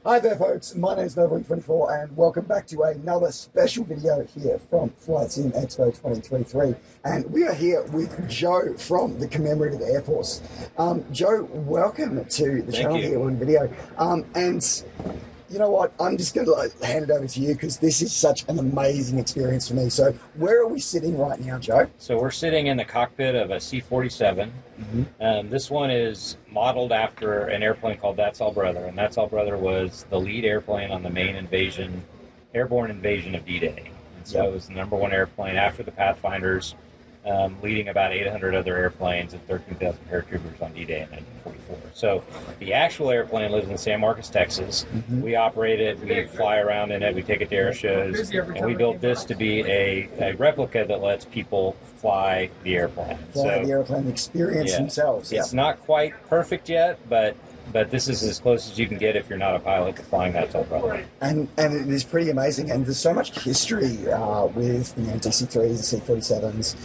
Hi there, folks. My name is Novo24, and welcome back to another special video here from Flight Sim Expo 2023. And we are here with Joe from the Commemorative Air Force. Joe, welcome to the channel here on video. And you know what? I'm just going to hand it over to you because this is such an amazing experience for me. So, where are we sitting right now, Joe? So we're sitting in the cockpit of a C-47. This one is modeled after an airplane called That's All Brother, and That's All Brother was the lead airplane on the main airborne invasion of D-Day. And so it was the number one airplane after the Pathfinders, leading about 800 other airplanes and 13,000 paratroopers on D-Day in 1944. So the actual airplane lives in San Marcos, Texas. We operate it, we fly around in it, we take it to air shows, and we built this to be a replica that lets people fly the airplane. The airplane experience themselves. It's not quite perfect yet, but this is as close as you can get if you're not a pilot to flying That's All Brother. And it is pretty amazing, and there's so much history with DC-3s and C-47s,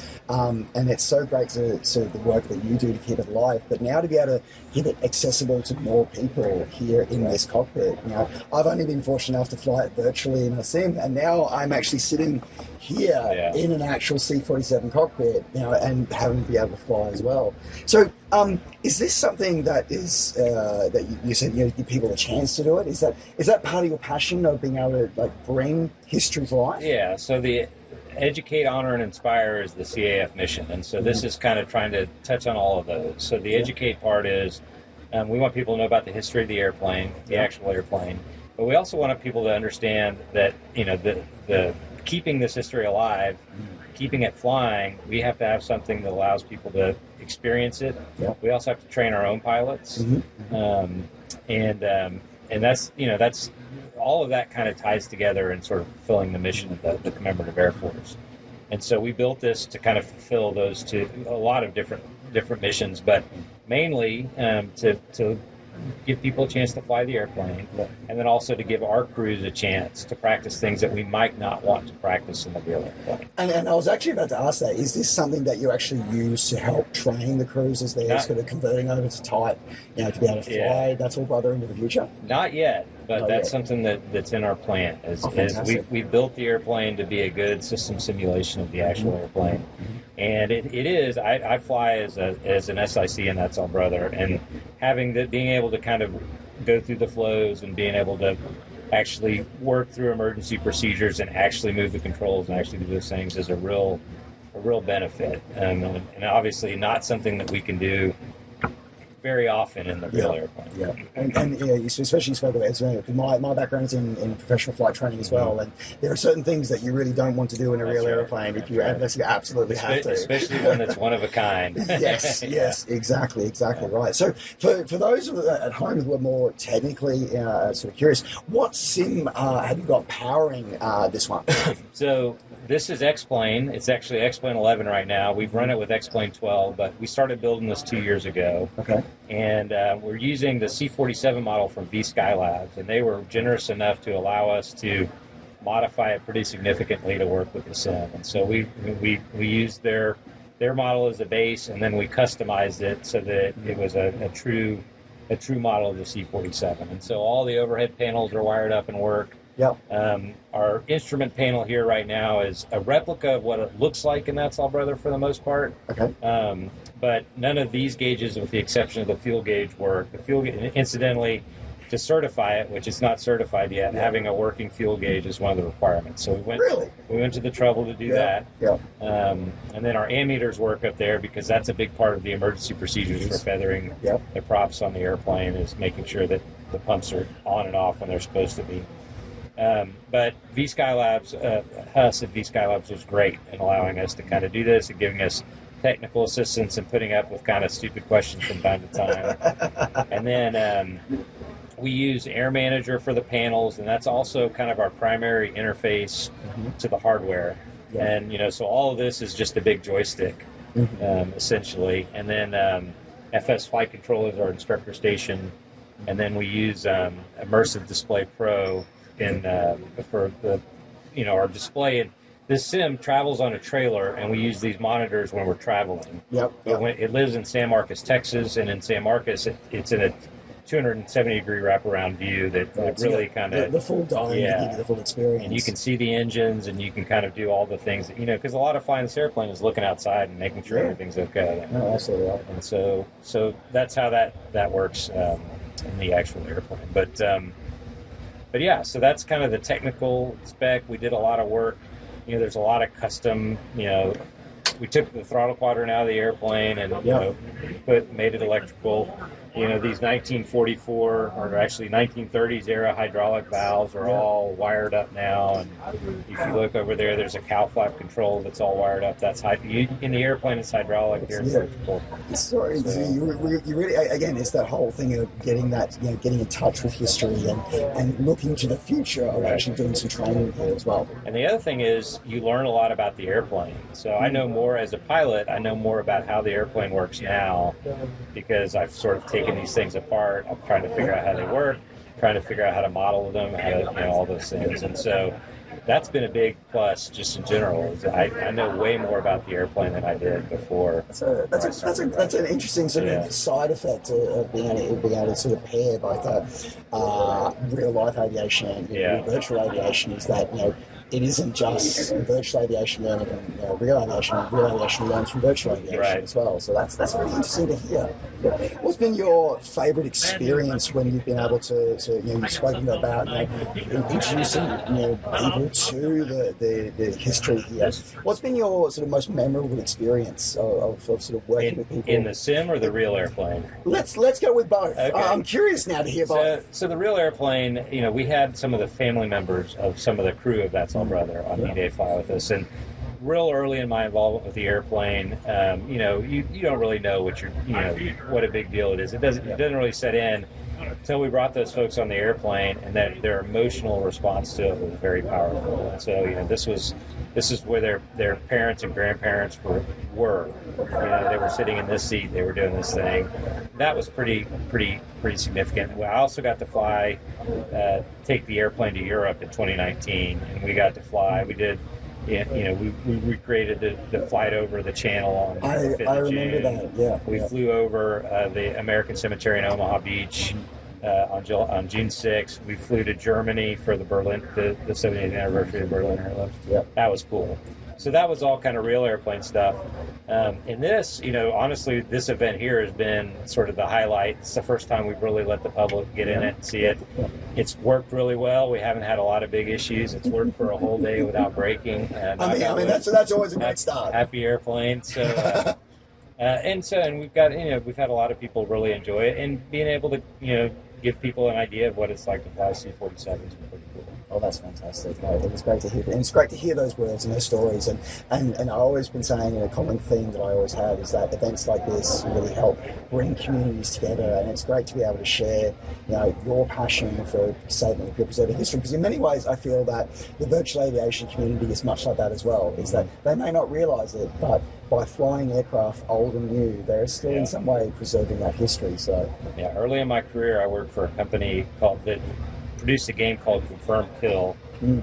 and it's so great to the work that you do to keep it alive. But now to be able to keep it accessible to more people here in this cockpit. You know, I've only been fortunate enough to fly it virtually in a sim, and now I'm actually sitting here in an actual C-47 cockpit, you know, and having to be able to fly as well. So, is this something that is that you said give people a chance to do it? Is that part of your passion of being able to bring history to life? Yeah. So the Educate, Honor, and Inspire is the CAF mission, and so this is kind of trying to touch on all of those. So the Educate part is we want people to know about the history of the airplane, the actual airplane, but we also want people to understand that the keeping this history alive, keeping it flying, we have to have something that allows people to experience it. We also have to train our own pilots, and that's all of that kind of ties together in sort of fulfilling the mission of the Commemorative Air Force. And so we built this to kind of fulfill those two, a lot of different missions, but mainly to give people a chance to fly the airplane, and then also to give our crews a chance to practice things that we might not want to practice in the real airplane. And I was actually about to ask that, is this something that you actually use to help train the crews as they're sort of converting over to type, to be able to fly That's All Brother into the future? Not yet, but that's something that's in our plan. We've built the airplane to be a good system simulation of the actual airplane. And it is. I fly as an SIC, and That's All Brother, and being able to kind of go through the flows and being able to actually work through emergency procedures and actually move the controls and actually do those things is a real benefit, and obviously not something that we can do very often in the real airplane. And you especially spoke about it, because my background is in professional flight training as well, and there are certain things that you really don't want to do in a real airplane unless you absolutely have to. Especially one that's one of a kind. Yes, exactly right. So for those at home who are more technically sort of curious, what sim have you got powering this one? So this is X-Plane. It's actually X-Plane 11 right now. We've run it with X-Plane 12, but we started building this 2 years ago. Okay. And we're using the C-47 model from V-Skylabs, and they were generous enough to allow us to modify it pretty significantly to work with the sim. And so we used their model as a base, and then we customized it so that it was a true model of the C-47. And so all the overhead panels are wired up and work. Our instrument panel here right now is a replica of what it looks like in That's All Brother for the most part. Okay. But none of these gauges, with the exception of the fuel gauge, work. The fuel, incidentally, to certify it, which is not certified yet, having a working fuel gauge is one of the requirements. So we went to the trouble to do that. And then our ammeters work up there because that's a big part of the emergency procedures for feathering the props on the airplane, is making sure that the pumps are on and off when they're supposed to be. But V-Skylabs, Huss at V-Skylabs was great in allowing us to kind of do this and giving us technical assistance and putting up with kind of stupid questions from time to time. And then we use Air Manager for the panels, and that's also kind of our primary interface to the hardware. And, so all of this is just a big joystick, essentially. And then FS Flight Control is our instructor station. And then we use Immersive Display Pro for our display. And this sim travels on a trailer, and we use these monitors when we're traveling. It lives in San Marcos, Texas, and in San Marcos, it's in a 270-degree wraparound view that really kind of the full dome, to give you the full experience. And you can see the engines, and you can kind of do all the things that, because a lot of flying this airplane is looking outside and making sure everything's okay. No, absolutely. And so that's how that works in the actual airplane. But yeah, so that's kind of the technical spec. We did a lot of work. There's a lot of custom. We took the throttle quadrant out of the airplane and made it electrical. These 1944 or actually 1930s era hydraulic valves are all wired up now. And if you look over there, there's a cow flap control that's all wired up. That's in the airplane, it's hydraulic. Here it's electrical. Sorry, so you really, again, it's that whole thing of getting that, getting in touch with history and looking to the future of actually doing some training here as well. And the other thing is you learn a lot about the airplane. So I know more as a pilot. I know more about how the airplane works now because I've sort of taken these things apart. I'm trying to figure out how they work, trying to figure out how to model them, how to, all those things. And so that's been a big plus just in general. Is I know way more about the airplane than I did before. That's an interesting sort of side effect of being able to sort of pair both real life aviation and virtual aviation. Is that it isn't just virtual aviation learning from real aviation. Real aviation learns from virtual aviation as well. So that's really interesting to hear. What's been your favourite experience when you've been able to you've spoken about introducing people to the history here? What's been your sort of most memorable experience of sort of working with people in the sim or the real airplane? Let's go with both. Okay. I'm curious now to hear both. So the real airplane, we had some of the family members of some of the crew of That's All Brother on D-Day fly with us, and real early in my involvement with the airplane, you don't really know what a big deal it is. It doesn't really set in until we brought those folks on the airplane, and that their emotional response to it was very powerful. And so this is where their parents and grandparents were. They were sitting in this seat, they were doing this thing. That was pretty significant. Well, I also got to fly, take the airplane to Europe in 2019, and we got to fly. We did. We recreated the flight over the channel on the 5th I of remember June. that, We flew over the American Cemetery in Omaha Beach on June 6th. We flew to Germany for the 70th anniversary of the Berlin airlift. Yep. That was cool. So that was all kind of real airplane stuff. In this, honestly, this event here has been sort of the highlight. It's the first time we've really let the public get in it and see it. It's worked really well. We haven't had a lot of big issues. It's worked for a whole day without breaking. That's always a great start. Happy airplane. So, and we've got we've had a lot of people really enjoy it, and being able to give people an idea of what it's like to fly C-47s is pretty cool. Oh, that's fantastic. No, it was great to hear. And it's great to hear those words and those stories. And I've always been saying, a common theme that I always have is that events like this really help bring communities together. And it's great to be able to share, your passion for preserving history. Because in many ways, I feel that the virtual aviation community is much like that as well. Is that they may not realise it, but by flying aircraft old and new, they're still in some way preserving that history. So early in my career, I worked for a company that produced a game called Confirm Kill,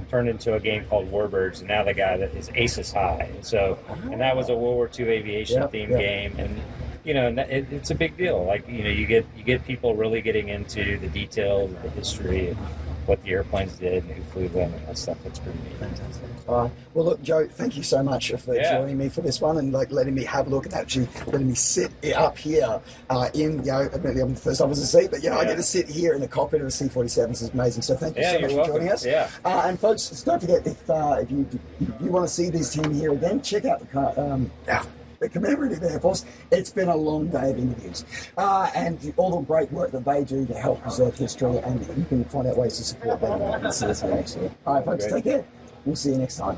turned into a game called Warbirds, and now the guy that is Aces High. And that was a World War II aviation themed game, and it's a big deal. Like you get people really getting into the details of the history and what the airplanes did and who flew them and that stuff. That's pretty neat. Fantastic. Well, look, Joe, thank you so much for joining me for this one and letting me have a look and actually letting me sit up here I'm the first officer seat, but I get to sit here in the cockpit of a C-47. This is amazing. So thank you so much for joining us. Yeah. And folks, don't forget if you want to see this team here again, check out the Commemorative Air Force. It's been a long day of interviews and all the great work that they do to help preserve history, and you can find out ways to support them and see us next year. All right, folks, take care. We'll see you next time.